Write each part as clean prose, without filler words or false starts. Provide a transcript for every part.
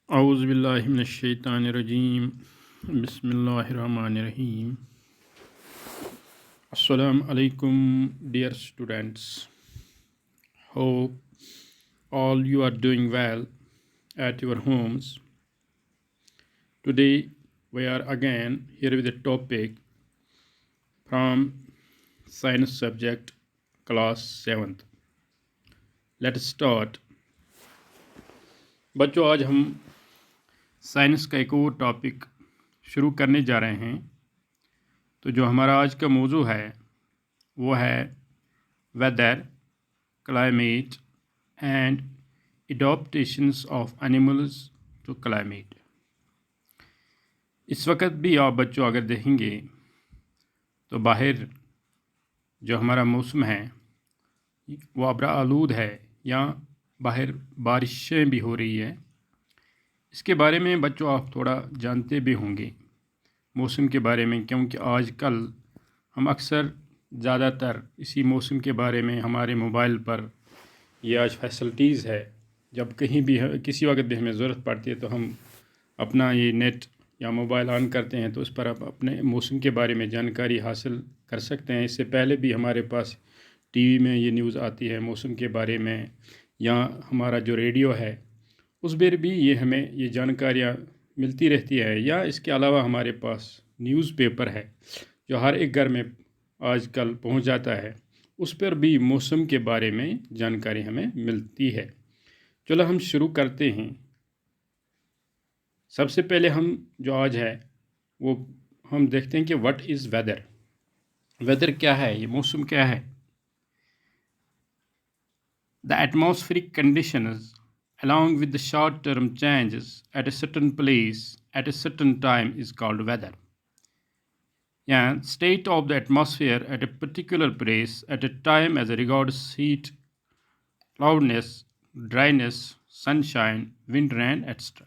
औज़ुबिल्लाहिमिनश्शैतानिर्रजीम बिस्मिल्लाहिर्रहमानिर्रहीम। Assalamu alaikum, dear students. Hope all you are doing well at your homes. Today we are again here with a topic from science subject class 7th. Let's start. बच्चों, आज हम science का एक और topic शुरू करने जा रहे हैं। तो जो हमारा आज का मौजू है वो है weather, climate and adaptations of animals to climate. इस वक्त भी आप बच्चों अगर देखेंगे तो बाहर जो हमारा मौसम है वो आबरा आलूद है, या बाहर बारिशें भी हो रही है। इसके बारे में बच्चों आप थोड़ा जानते भी होंगे मौसम के बारे में, क्योंकि आजकल हम अक्सर ज़्यादातर इसी मौसम के बारे में हमारे मोबाइल पर ये आज फैसिलिटीज़ है। जब कहीं भी किसी वक्त भी हमें ज़रूरत पड़ती है तो हम अपना ये नेट या मोबाइल ऑन करते हैं, तो उस पर आप अपने मौसम के बारे में जानकारी हासिल कर सकते हैं। इससे पहले भी हमारे पास टीवी में ये न्यूज़ आती है मौसम के बारे में, या हमारा जो रेडियो है उस पर भी ये हमें ये जानकारियाँ मिलती रहती है। या इसके अलावा हमारे पास न्यूज़पेपर है जो हर एक घर में आजकल पहुंच जाता है, उस पर भी मौसम के बारे में जानकारी हमें मिलती है। चलो हम शुरू करते हैं। सबसे पहले हम जो आज है वो हम देखते हैं कि व्हाट इज़ वेदर। वेदर क्या है, ये मौसम क्या है। The atmospheric conditions along with the short term changes at a certain place at a certain time is called weather. Yeah, state of the atmosphere at a particular place at a time as regards heat, cloudiness, dryness, sunshine, wind, rain, etc.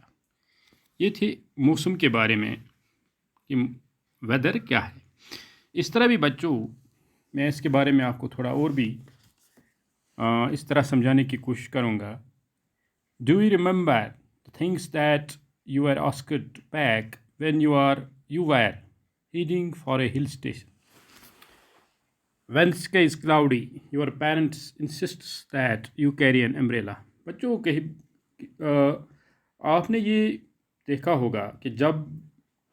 ये थी मौसम के बारे में कि weather क्या है। इस तरह भी बच्चों मैं इसके बारे में आपको थोड़ा और भी इस तरह समझाने की कोशिश करूँगा। Do you remember the things that you were asked to pack when you were heading for a hill station? When sky is cloudy, your parents insists that you carry an umbrella. बच्चों आपने ये देखा होगा कि जब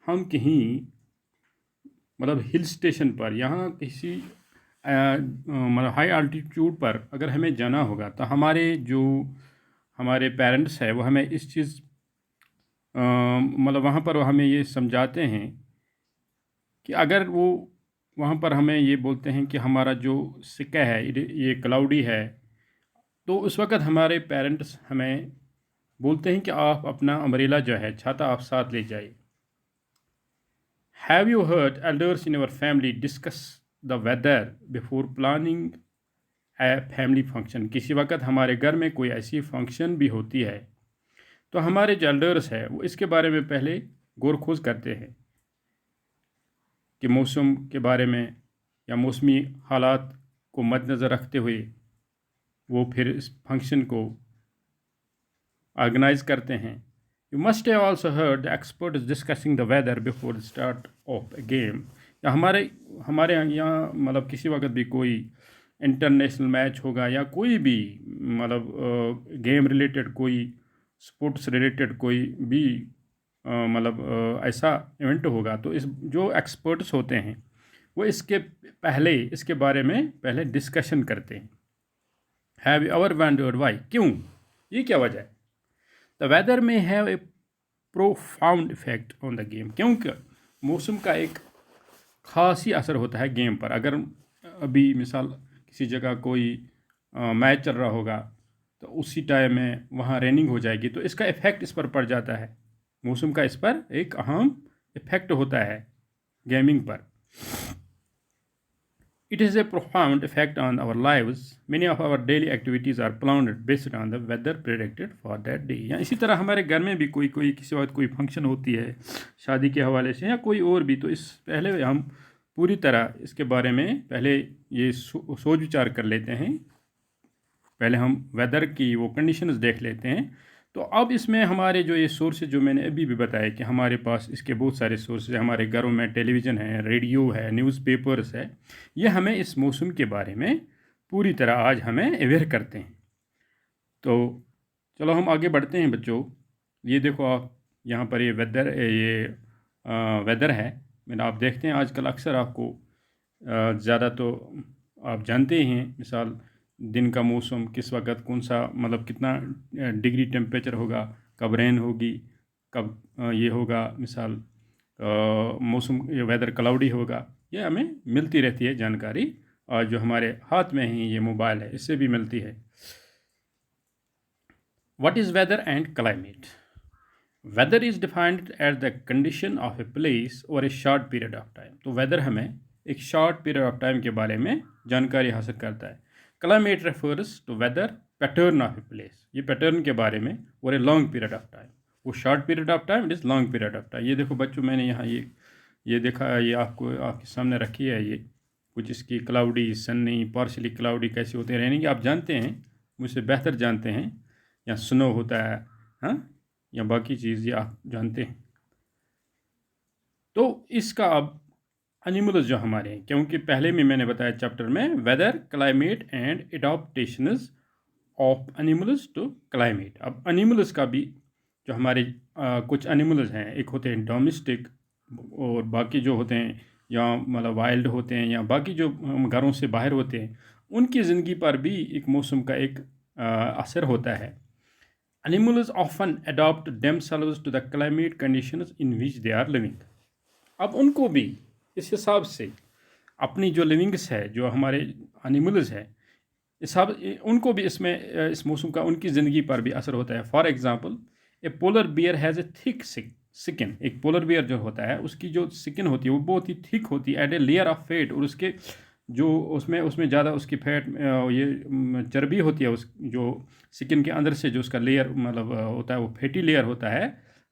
हम कहीं मतलब हिल स्टेशन पर, यहाँ किसी मतलब हाई अल्टीट्यूड पर अगर हमें जाना होगा तो हमारे पेरेंट्स है वो हमें इस चीज़ मतलब वहाँ पर हमें ये समझाते हैं कि अगर वो वहाँ पर हमें ये बोलते हैं कि हमारा जो सिक्का है ये क्लाउडी है, तो उस वक़्त हमारे पेरेंट्स हमें बोलते हैं कि आप अपना अम्ब्रेला जो है, छाता आप साथ ले जाइए। Have you heard elders in your family discuss the weather before planning family function. किसी वक्त हमारे घर में कोई ऐसी फंक्शन भी होती है तो हमारे जो एल्डर्स है वो इसके बारे में पहले गौर खोज करते हैं कि मौसम के बारे में या मौसमी हालात को मद्देनज़र रखते हुए वो फिर इस फंक्शन को ऑर्गेनाइज करते हैं। You must have also heard the expert discussing the weather before the start of a game. या हमारे यहाँ मतलब किसी वक्त भी कोई इंटरनेशनल मैच होगा या कोई भी मतलब गेम रिलेटेड, कोई स्पोर्ट्स रिलेटेड कोई भी मतलब ऐसा इवेंट होगा, तो इस जो एक्सपर्ट्स होते हैं वो इसके बारे में पहले डिस्कशन करते हैं। Have you ever wondered why, क्यों, ये क्या वजह है। द वेदर में have a profound effect on the game, क्योंकि मौसम का एक ख़ास ही असर होता है गेम पर। अगर अभी मिसाल किसी जगह कोई मैच चल रहा होगा तो उसी टाइम में वहाँ रेनिंग हो जाएगी, तो इसका इफ़ेक्ट इस पर पड़ जाता है। मौसम का इस पर एक अहम इफ़ेक्ट होता है गेमिंग पर। It is a profound effect on our lives. Many of our daily activities are planned based on the weather predicted for that day. या इसी तरह हमारे घर में भी कोई किसी वक्त कोई फंक्शन होती है शादी के हवाले से या कोई और भी, तो इस पहले हम पूरी तरह इसके बारे में पहले ये सोच विचार कर लेते हैं। पहले हम वेदर की वो कंडीशंस देख लेते हैं, तो अब इसमें हमारे जो ये सोर्सेज जो मैंने अभी भी बताया कि हमारे पास इसके बहुत सारे सोर्सेज हैं, हमारे घरों में टेलीविज़न है, रेडियो है, न्यूज़पेपर्स है, ये हमें इस मौसम के बारे में पूरी तरह आज हमें अवेयर करते हैं। तो चलो हम आगे बढ़ते हैं बच्चों। ये देखो आप यहाँ पर ये वेदर है। मैंने आप देखते हैं आजकल अक्सर आपको ज़्यादा तो आप जानते ही हैं, मिसाल दिन का मौसम किस वक्त कौन सा मतलब कितना डिग्री टेम्परेचर होगा, कब रेन होगी, कब ये होगा, मिसाल मौसम ये वेदर क्लाउडी होगा, ये हमें मिलती रहती है जानकारी। और जो हमारे हाथ में ही ये मोबाइल है इससे भी मिलती है। What is weather and climate? Weather is defined as the condition of a place or a short period of time. तो weather हमें एक short period of time के बारे में जानकारी हासिल करता है। Climate refers to weather pattern of a place. ये pattern के बारे में और a long period of time. वो short period of time, it is long period of time. ये देखो बच्चों, मैंने यहाँ ये देखा, ये आपको आपके सामने रखी है। ये कुछ इसकी क्लाउडी, सन्नी, पार्शली क्लाउडी कैसे होते हैं रहने की आप जानते हैं, मुझसे बेहतर जानते हैं। या स्नो होता है, हाँ, या बाकी चीज़ ये आप जानते हैं। तो इसका अब एनिमल्स जो हमारे हैं, क्योंकि पहले में मैंने बताया चैप्टर में weather, climate and adaptations of animals to climate. अब एनिमल्स का भी जो हमारे कुछ एनिमल्स हैं, एक होते हैं डोमेस्टिक और बाकी जो होते हैं या मतलब वाइल्ड होते हैं या बाकी जो घरों से बाहर होते हैं, उनकी ज़िंदगी पर भी एक मौसम का एक असर होता है। Animals often adopt themselves to the climate conditions in which they are living. अब उनको भी इस हिसाब से अपनी जो लिविंग्स है, जो हमारे एनिमल्स है, हिसाब उनको भी इसमें इस मौसम का उनकी ज़िंदगी पर भी असर होता है। For example, A polar bear has a thick skin. एक पोलर बियर जो होता है उसकी जो स्किन होती है वो बहुत ही थिक होती है, add a layer of fat, और उसके जो उसमें ज़्यादा उसकी फैट ये चर्बी होती है, उस जो स्किन के अंदर से जो उसका लेयर मतलब होता है वो फैटी लेयर होता है,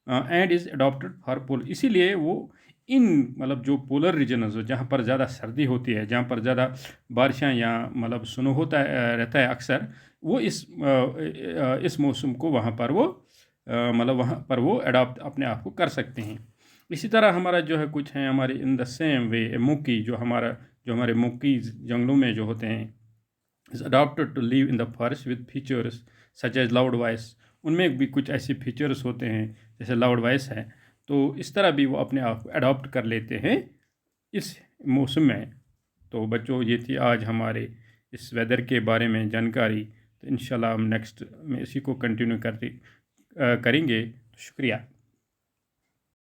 एंड इज़ अडॉप्टेड फॉर पोल। इसीलिए वो इन मतलब जो पोलर रीजन जहाँ पर ज़्यादा सर्दी होती है, जहाँ पर ज़्यादा बारिशां या मतलब स्नो होता है रहता है अक्सर, वो इस मौसम को वहाँ पर वो मतलब वहाँ पर वो अडॉप्ट अपने आप को कर सकते हैं। इसी तरह हमारा जो है कुछ है हमारे in the same way Moki, जो हमारे मोकी जंगलों में जो होते हैं, is adopted to live in the forest with features such as loud voice. उनमें भी कुछ ऐसे फीचर्स होते हैं जैसे लाउड वॉइस है, तो इस तरह भी वो अपने आप को अडॉप्ट कर लेते हैं इस मौसम में। तो बच्चों, ये थी आज हमारे इस वेदर के बारे में जानकारी। तो इंशाल्लाह हम नेक्स्ट में इसी को कंटिन्यू करेंगे। शुक्रिया।